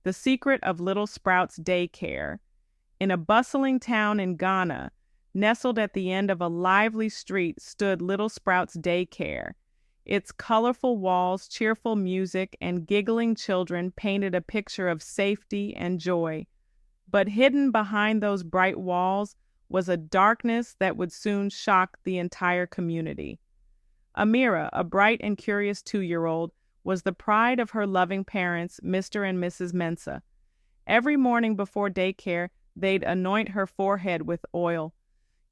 The Secret of Little Sprouts Daycare. In a bustling town in Ghana, nestled at the end of a lively street, stood Little Sprouts Daycare. Its colorful walls, cheerful music, and giggling children painted a picture of safety and joy. But hidden behind those bright walls was a darkness that would soon shock the entire community. Amira, a bright and curious 2-year-old, was the pride of her loving parents, Mr. and Mrs. Mensah. Every morning before daycare, they'd anoint her forehead with oil.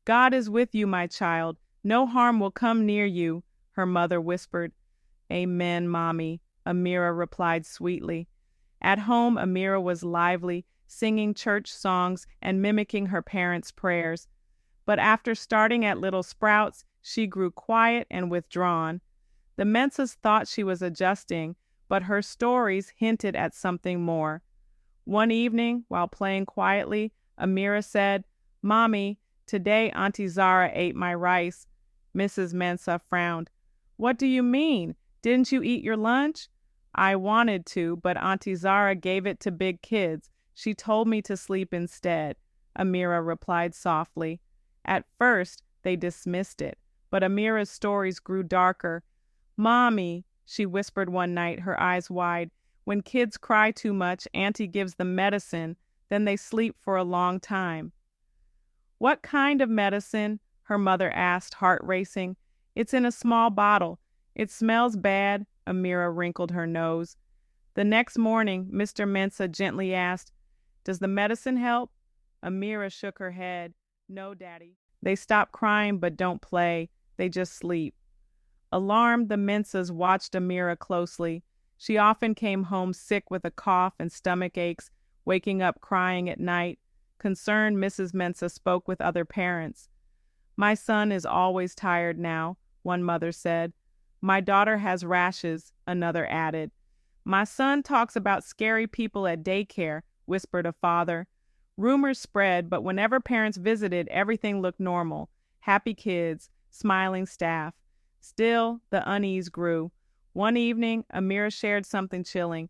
"God is with you, my child. No harm will come near you," her mother whispered. "Amen, Mommy," Amira replied sweetly. At home, Amira was lively, singing church songs and mimicking her parents' prayers. But after starting at Little Sprouts, she grew quiet and withdrawn. The Mensahs thought she was adjusting, but her stories hinted at something more. One evening, while playing quietly, Amira said, "Mommy, today Auntie Zara ate my rice." Mrs. Mensah frowned. "What do you mean? Didn't you eat your lunch?" "I wanted to, but Auntie Zara gave it to big kids. She told me to sleep instead," Amira replied softly. At first, they dismissed it, but Amira's stories grew darker. "Mommy," she whispered one night, her eyes wide, "when kids cry too much, Auntie gives them medicine, then they sleep for a long time." "What kind of medicine?" her mother asked, heart racing. "It's in a small bottle. It smells bad," Amira wrinkled her nose. The next morning, Mr. Mensah gently asked, "Does the medicine help?" Amira shook her head. "No, Daddy. They stop crying but don't play. They just sleep." Alarmed, the Mensahs watched Amira closely. She often came home sick with a cough and stomach aches, waking up crying at night. Concerned, Mrs. Mensah spoke with other parents. "My son is always tired now," one mother said. "My daughter has rashes," another added. "My son talks about scary people at daycare," whispered a father. Rumors spread, but whenever parents visited, everything looked normal. Happy kids, smiling staff. Still, the unease grew. One evening, Amira shared something chilling.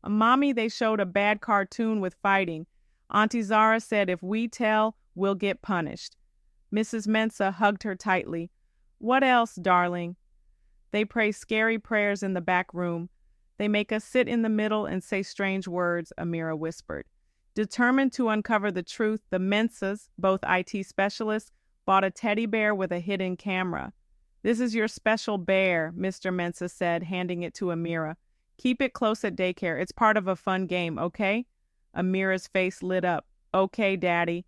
"Mommy, they showed a bad cartoon with fighting. Auntie Zara said if we tell, we'll get punished." Mrs. Mensah hugged her tightly. "What else, darling?" "They pray scary prayers in the back room. They make us sit in the middle and say strange words," Amira whispered. Determined to uncover the truth, the Mensahs, both IT specialists, bought a teddy bear with a hidden camera. "This is your special bear," Mr. Mensah said, handing it to Amira. "Keep it close at daycare. It's part of a fun game, okay?" Amira's face lit up. "Okay, Daddy."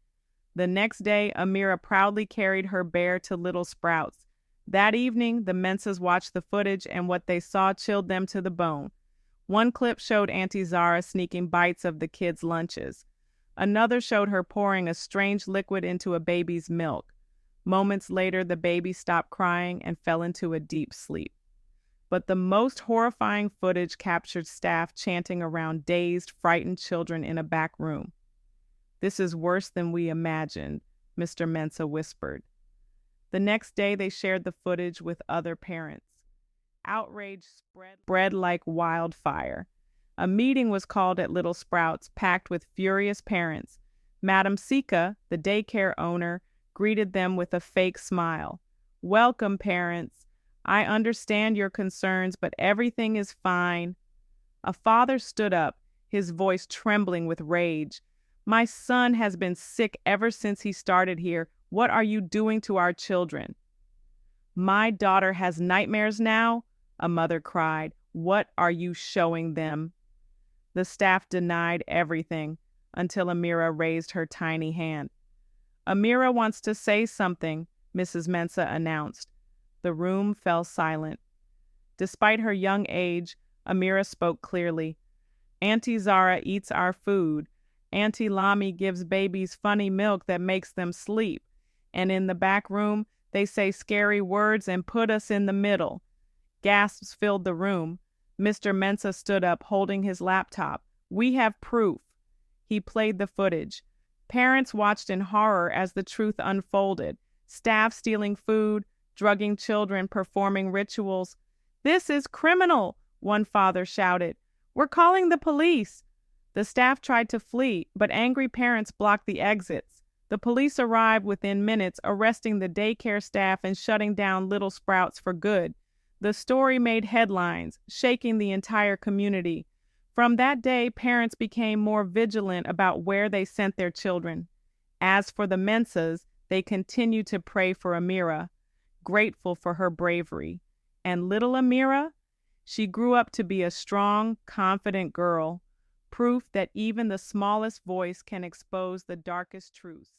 The next day, Amira proudly carried her bear to Little Sprouts. That evening, the Mensahs watched the footage, and what they saw chilled them to the bone. One clip showed Auntie Zara sneaking bites of the kids' lunches. Another showed her pouring a strange liquid into a baby's milk. Moments later, the baby stopped crying and fell into a deep sleep. But the most horrifying footage captured staff chanting around dazed, frightened children in a back room. "This is worse than we imagined," Mr. Mensah whispered. The next day, they shared the footage with other parents. Outrage spread like wildfire. A meeting was called at Little Sprouts, packed with furious parents. Madam Sika, the daycare owner, greeted them with a fake smile. "Welcome, parents. I understand your concerns, but everything is fine." A father stood up, his voice trembling with rage. "My son has been sick ever since he started here. What are you doing to our children?" "My daughter has nightmares now," a mother cried. "What are you showing them?" The staff denied everything until Amira raised her tiny hand. "Amira wants to say something," Mrs. Mensah announced. The room fell silent. Despite her young age, Amira spoke clearly. "Auntie Zara eats our food. Auntie Lami gives babies funny milk that makes them sleep. And in the back room, they say scary words and put us in the middle." Gasps filled the room. Mr. Mensah stood up, holding his laptop. "We have proof." He played the footage. Parents watched in horror as the truth unfolded. Staff stealing food, drugging children, performing rituals. "This is criminal," one father shouted. "We're calling the police." The staff tried to flee, but angry parents blocked the exits. The police arrived within minutes, arresting the daycare staff and shutting down Little Sprouts for good. The story made headlines, shaking the entire community. From that day, parents became more vigilant about where they sent their children. As for the Mensahs, they continued to pray for Amira, grateful for her bravery. And little Amira? She grew up to be a strong, confident girl, proof that even the smallest voice can expose the darkest truths.